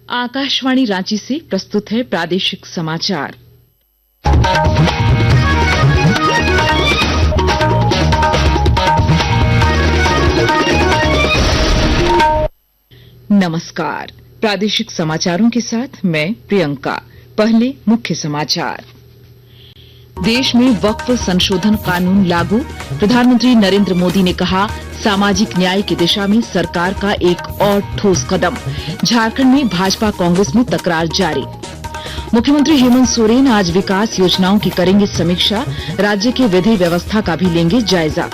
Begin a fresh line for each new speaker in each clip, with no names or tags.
आकाशवाणी रांची से प्रस्तुत है प्रादेशिक समाचार। नमस्कार, प्रादेशिक समाचारों के साथ मैं प्रियंका। पहले मुख्य समाचार। देश में वक्फ संशोधन कानून लागू, प्रधानमंत्री नरेंद्र मोदी ने कहा सामाजिक न्याय की दिशा में सरकार का एक और ठोस कदम। झारखंड में भाजपा कांग्रेस में तकरार जारी। मुख्यमंत्री हेमंत सोरेन आज विकास योजनाओं की करेंगे समीक्षा, राज्य की विधि व्यवस्था का भी लेंगे जायजा।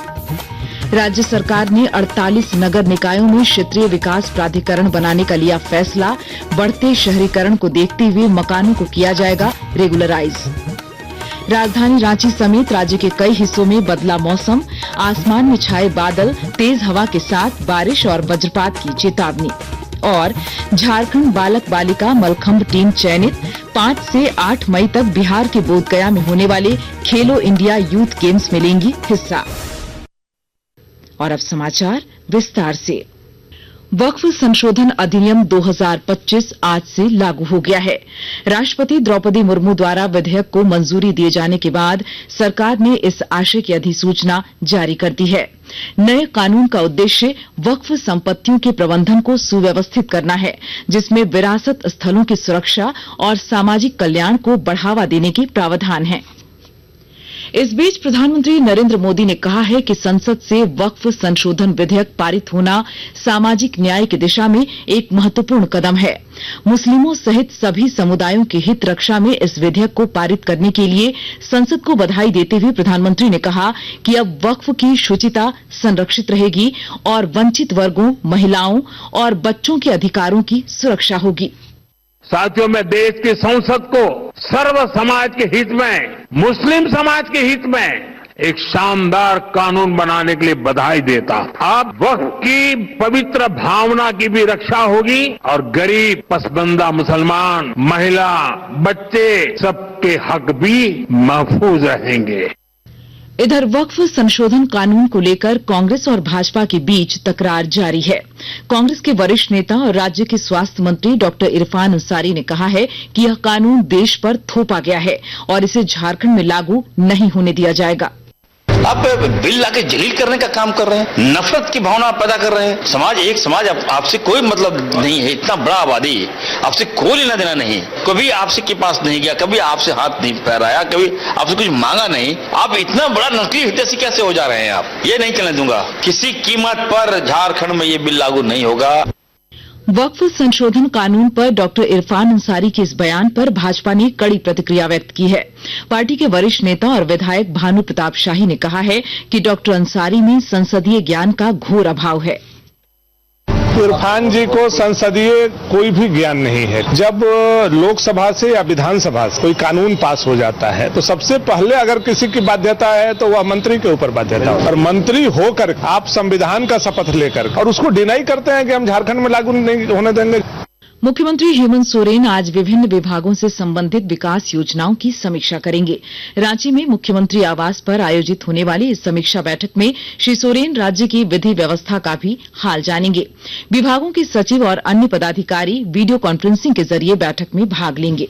राज्य सरकार ने 48 नगर निकायों में क्षेत्रीय विकास प्राधिकरण बनाने का लिया फैसला। बढ़ते शहरीकरण को देखते हुए मकानों को किया जाएगा रेगुलराइज। राजधानी रांची समेत राज्य के कई हिस्सों में बदला मौसम, आसमान में छाए बादल, तेज हवा के साथ बारिश और वज्रपात की चेतावनी। और झारखंड बालक बालिका मलखंभ टीम चयनित, 5 से 8 मई तक बिहार के बोधगया में होने वाले खेलो इंडिया यूथ गेम्स में लेंगी हिस्सा। और अब समाचार विस्तार से। वक्फ संशोधन अधिनियम 2025 आज से लागू हो गया है। राष्ट्रपति द्रौपदी मुर्मू द्वारा विधेयक को मंजूरी दिए जाने के बाद सरकार ने इस आशय की अधिसूचना जारी कर दी है। नए कानून का उद्देश्य वक्फ संपत्तियों के प्रबंधन को सुव्यवस्थित करना है, जिसमें विरासत स्थलों की सुरक्षा और सामाजिक कल्याण को बढ़ावा देने के प्रावधान हैं। इस बीच प्रधानमंत्री नरेंद्र मोदी ने कहा है कि संसद से वक्फ संशोधन विधेयक पारित होना सामाजिक न्याय की दिशा में एक महत्वपूर्ण कदम है। मुस्लिमों सहित सभी समुदायों की हित रक्षा में इस विधेयक को पारित करने के लिए संसद को बधाई देते हुए प्रधानमंत्री ने कहा कि अब वक्फ की शुचिता संरक्षित रहेगी और वंचित वर्गों, महिलाओं और बच्चों के अधिकारों की सुरक्षा होगी।
साथियों, मैं देश की संसद को सर्व समाज के हित में, मुस्लिम समाज के हित में एक शानदार कानून बनाने के लिए बधाई देता हूं। अब वक्फ की पवित्र भावना की भी रक्षा होगी और गरीब, पसबंदा मुसलमान, महिला, बच्चे सबके हक भी महफूज रहेंगे।
इधर वक्फ संशोधन कानून को लेकर कांग्रेस और भाजपा के बीच तकरार जारी है। कांग्रेस के वरिष्ठ नेता और राज्य के स्वास्थ्य मंत्री डॉक्टर इरफान अंसारी ने कहा है कि यह कानून देश पर थोपा गया है और इसे झारखंड में लागू नहीं होने दिया जाएगा।
आप बिल लाके जलील करने का काम कर रहे हैं, नफरत की भावना पैदा कर रहे हैं। समाज आपसे कोई मतलब नहीं है, इतना बड़ा आबादी, आपसे कोई लेना देना नहीं, कभी आपसे के पास नहीं गया, कभी आपसे हाथ नहीं फहराया, कभी आपसे कुछ मांगा नहीं। आप इतना बड़ा नकली हितैषी कैसे हो जा रहे हैं? आप ये नहीं चलने दूंगा, किसी कीमत पर झारखंड में ये बिल लागू नहीं होगा।
वक्फ संशोधन कानून पर डॉक्टर इरफान अंसारी के इस बयान पर भाजपा ने कड़ी प्रतिक्रिया व्यक्त की है। पार्टी के वरिष्ठ नेता और विधायक भानु प्रताप शाही ने कहा है कि डॉक्टर अंसारी में संसदीय ज्ञान का घोर अभाव है।
इरफान जी को संसदीय कोई भी ज्ञान नहीं है। जब लोकसभा से या विधानसभा से कोई कानून पास हो जाता है तो सबसे पहले अगर किसी की बाध्यता है तो वह मंत्री के ऊपर बाध्यता है, और मंत्री होकर आप संविधान का शपथ लेकर और उसको डिनाई करते हैं कि हम झारखंड में लागू नहीं होने देंगे।
मुख्यमंत्री हेमंत सोरेन आज विभिन्न विभागों से संबंधित विकास योजनाओं की समीक्षा करेंगे। रांची में मुख्यमंत्री आवास पर आयोजित होने वाली इस समीक्षा बैठक में श्री सोरेन राज्य की विधि व्यवस्था का भी हाल जानेंगे। विभागों के सचिव और अन्य पदाधिकारी वीडियो कॉन्फ्रेंसिंग के जरिए बैठक में भाग लेंगे।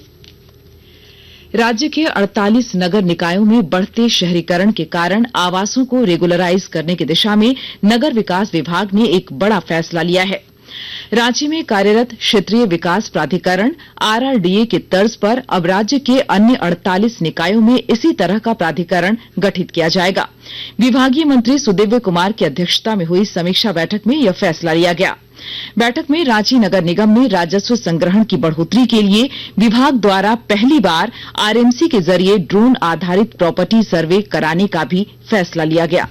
राज्य के 48 नगर निकायों में बढ़ते शहरीकरण के कारण आवासों को रेगुलराइज करने की दिशा में नगर विकास विभाग ने एक बड़ा फैसला लिया है। रांची में कार्यरत क्षेत्रीय विकास प्राधिकरण आरआरडीए के तर्ज पर अब राज्य के अन्य 48 निकायों में इसी तरह का प्राधिकरण गठित किया जाएगा। विभागीय मंत्री सुदिव्य कुमार की अध्यक्षता में हुई समीक्षा बैठक में यह फैसला लिया गया। बैठक में रांची नगर निगम में राजस्व संग्रहण की बढ़ोतरी के लिए विभाग द्वारा पहली बार आरएमसी के जरिए ड्रोन आधारित प्रॉपर्टी सर्वे कराने का भी फैसला लिया गया।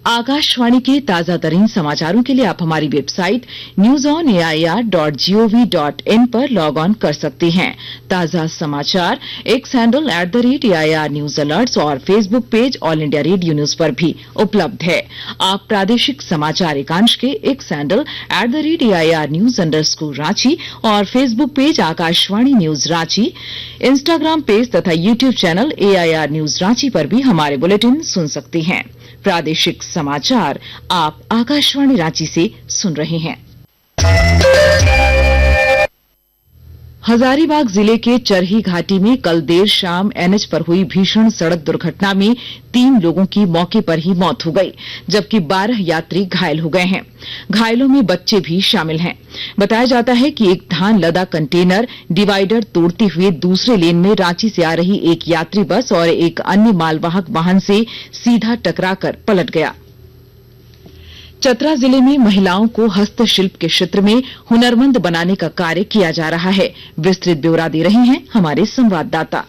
आकाशवाणी के ताजा तरीन समाचारों के लिए आप हमारी वेबसाइट newsonair.gov.in पर लॉग ऑन कर सकते हैं। ताजा समाचार X handle @AIR news alerts और Facebook page all India radio news पर भी उपलब्ध है। आप प्रादेशिक समाचार एकांश के एक्स हैंडल @AIR न्यूज _ और Facebook page Akashvani news Ranchi, Instagram page तथा YouTube channel AIR news Ranchi पर भी हमारे बुलेटिन सुन सकते हैं। प्रादेशिक समाचार आप आकाशवाणी रांची से सुन रहे हैं। हजारीबाग जिले के चरही घाटी में कल देर शाम एनएच पर हुई भीषण सड़क दुर्घटना में 3 लोगों की मौके पर ही मौत हो गई, जबकि 12 यात्री घायल हो गए हैं। घायलों में बच्चे भी शामिल हैं। बताया जाता है कि एक धान लदा कंटेनर डिवाइडर तोड़ते हुए दूसरे लेन में रांची से आ रही एक यात्री बस और एक अन्य मालवाहक वाहन से सीधा टकराकर पलट गया। चतरा जिले में महिलाओं को हस्तशिल्प के क्षेत्र में हुनरमंद बनाने का कार्य किया जा रहा है। विस्तृत ब्यौरा दे रही हैं हमारे संवाददाता।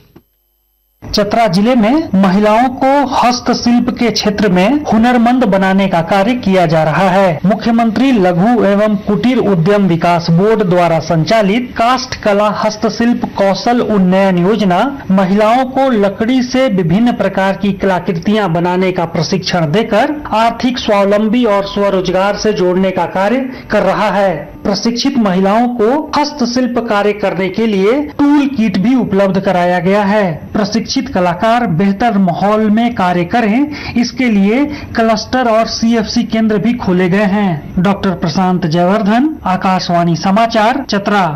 चतरा जिले में महिलाओं को हस्तशिल्प के क्षेत्र में हुनरमंद बनाने का कार्य किया जा रहा है। मुख्यमंत्री लघु एवं कुटीर उद्यम विकास बोर्ड द्वारा संचालित काष्ठ कला हस्तशिल्प कौशल उन्नयन योजना महिलाओं को लकड़ी से विभिन्न प्रकार की कलाकृतियां बनाने का प्रशिक्षण देकर आर्थिक स्वावलंबी और स्वरोजगार से जोड़ने का कार्य कर रहा है। प्रशिक्षित महिलाओं को हस्तशिल्प कार्य करने के लिए टूल किट भी उपलब्ध कराया गया है। प्रशिक्षित कलाकार बेहतर माहौल में कार्य करें, इसके लिए क्लस्टर और सीएफसी केंद्र भी खोले गए हैं। डॉक्टर प्रशांत जयवर्धन, आकाशवाणी समाचार, चतरा।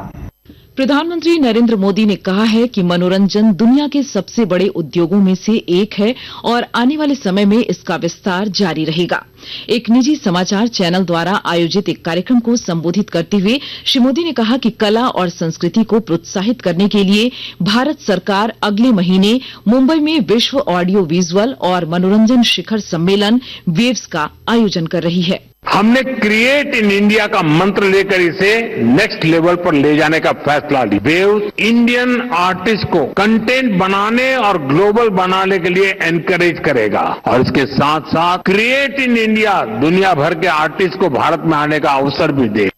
प्रधानमंत्री नरेंद्र मोदी ने कहा है कि मनोरंजन दुनिया के सबसे बड़े उद्योगों में से एक है और आने वाले समय में इसका विस्तार जारी रहेगा। एक निजी समाचार चैनल द्वारा आयोजित एक कार्यक्रम को संबोधित करते हुए श्री मोदी ने कहा कि कला और संस्कृति को प्रोत्साहित करने के लिए भारत सरकार अगले महीने मुंबई में विश्व ऑडियो विजुअल और मनोरंजन शिखर सम्मेलन वेव्स का आयोजन कर रही है।
हमने क्रिएट इन इंडिया का मंत्र लेकर इसे नेक्स्ट लेवल पर ले जाने का फैसला लिया। वेव्स इंडियन आर्टिस्ट को कंटेंट बनाने और ग्लोबल बनाने के लिए एनकरेज करेगा और इसके साथ साथ क्रिएट इन इंडिया दुनिया भर के आर्टिस्ट को भारत में आने का अवसर भी दे।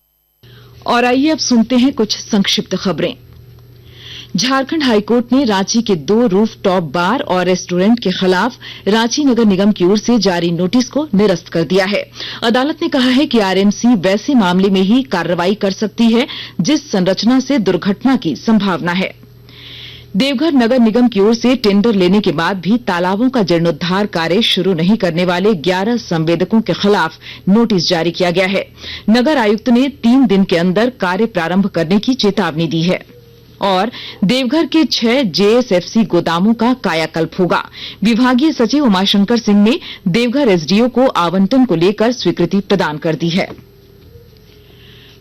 और आइए अब सुनते हैं कुछ संक्षिप्त खबरें। झारखंड हाईकोर्ट ने रांची के 2 रूफटॉप बार और रेस्टोरेंट के खिलाफ रांची नगर निगम की ओर से जारी नोटिस को निरस्त कर दिया है। अदालत ने कहा है कि आरएमसी वैसे मामले में ही कार्रवाई कर सकती है जिस संरचना से दुर्घटना की संभावना है। देवघर नगर निगम की ओर से टेंडर लेने के बाद भी तालाबों का जीर्णोद्धार कार्य शुरू नहीं करने वाले 11 संवेदकों के खिलाफ नोटिस जारी किया गया है। नगर आयुक्त ने 3 दिन के अंदर कार्य प्रारंभ करने की चेतावनी दी है। और देवघर के 6 जेएसएफसी गोदामों का कायाकल्प होगा। विभागीय सचिव उमाशंकर सिंह ने देवघर एसडीओ को आवंटन को लेकर स्वीकृति प्रदान कर दी है।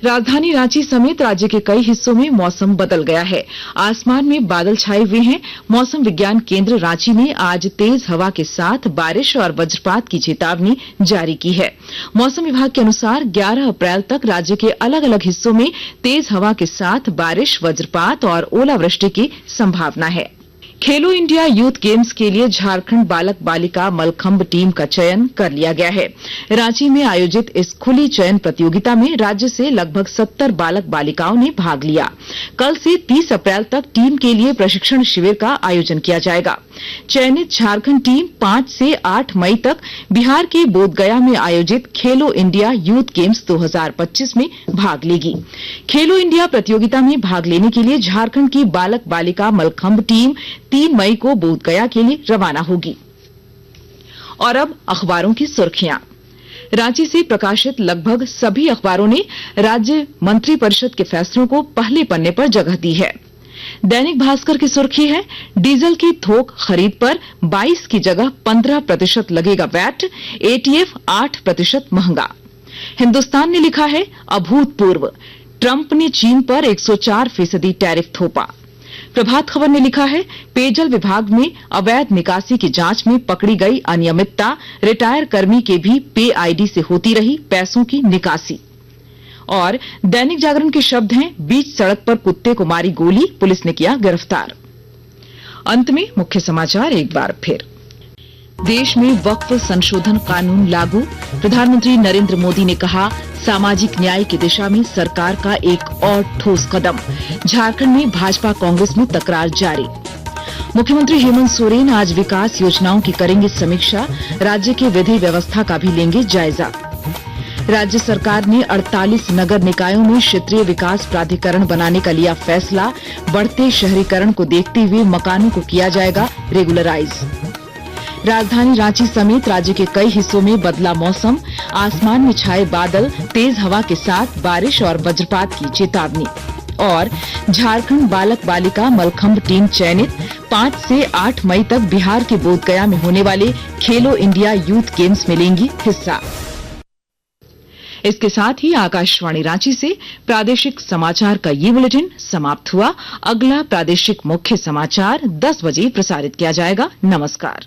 राजधानी रांची समेत राज्य के कई हिस्सों में मौसम बदल गया है। आसमान में बादल छाए हुए हैं। मौसम विज्ञान केंद्र रांची ने आज तेज हवा के साथ बारिश और वज्रपात की चेतावनी जारी की है। मौसम विभाग के अनुसार 11 अप्रैल तक राज्य के अलग अलग हिस्सों में तेज हवा के साथ बारिश, वज्रपात और ओलावृष्टि की संभावना है। खेलो इंडिया यूथ गेम्स के लिए झारखंड बालक बालिका मलखंभ टीम का चयन कर लिया गया है। रांची में आयोजित इस खुली चयन प्रतियोगिता में राज्य से लगभग 70 बालक बालिकाओं ने भाग लिया। कल से 30 अप्रैल तक टीम के लिए प्रशिक्षण शिविर का आयोजन किया जाएगा। चयनित झारखंड टीम 5 से 8 मई तक बिहार के बोधगया में आयोजित खेलो इंडिया यूथ गेम्स 2025 में भाग लेगी। खेलो इंडिया प्रतियोगिता में भाग लेने के लिए झारखंड की बालक बालिका मलखंभ टीम 3 मई को बोधगया के लिए रवाना होगी। और अब अखबारों की सुर्खियां। रांची से प्रकाशित लगभग सभी अखबारों ने राज्य मंत्रिपरिषद के फैसलों को पहले पन्ने पर जगह दी है। दैनिक भास्कर की सुर्खी है, डीजल की थोक खरीद पर 22 की जगह 15% लगेगा वैट, एटीएफ 8% महंगा। हिंदुस्तान ने लिखा है, अभूतपूर्व, ट्रंप ने चीन पर 104% टैरिफ थोपा। प्रभात खबर ने लिखा है, पेयजल विभाग में अवैध निकासी की जांच में पकड़ी गई अनियमितता, रिटायर कर्मी के भी पे आईडी से होती रही पैसों की निकासी। और दैनिक जागरण के शब्द हैं, बीच सड़क पर कुत्ते को मारी गोली, पुलिस ने किया गिरफ्तार। अंत में मुख्य समाचार एक बार फिर। देश में वक्फ संशोधन कानून लागू, प्रधानमंत्री नरेंद्र मोदी ने कहा, सामाजिक न्याय की दिशा में सरकार का एक और ठोस कदम। झारखंड में भाजपा कांग्रेस में तकरार जारी। मुख्यमंत्री हेमंत सोरेन आज विकास योजनाओं की करेंगे समीक्षा, राज्य की विधि व्यवस्था का भी लेंगे जायजा। राज्य सरकार ने 48 नगर निकायों में क्षेत्रीय विकास प्राधिकरण बनाने का लिया फैसला, बढ़ते शहरीकरण को देखते हुए मकानों को किया जाएगा रेगुलराइज। राजधानी रांची समेत राज्य के कई हिस्सों में बदला मौसम, आसमान में छाए बादल, तेज हवा के साथ बारिश और वज्रपात की चेतावनी। और झारखंड बालक बालिका मलखंभ टीम चयनित, 5 से 8 मई तक बिहार के बोधगया में होने वाले खेलो इंडिया यूथ गेम्स में लेंगी हिस्सा। इसके साथ ही आकाशवाणी रांची से प्रादेशिक समाचार का ये बुलेटिन समाप्त हुआ। अगला प्रादेशिक मुख्य समाचार 10 बजे प्रसारित किया जाएगा। नमस्कार।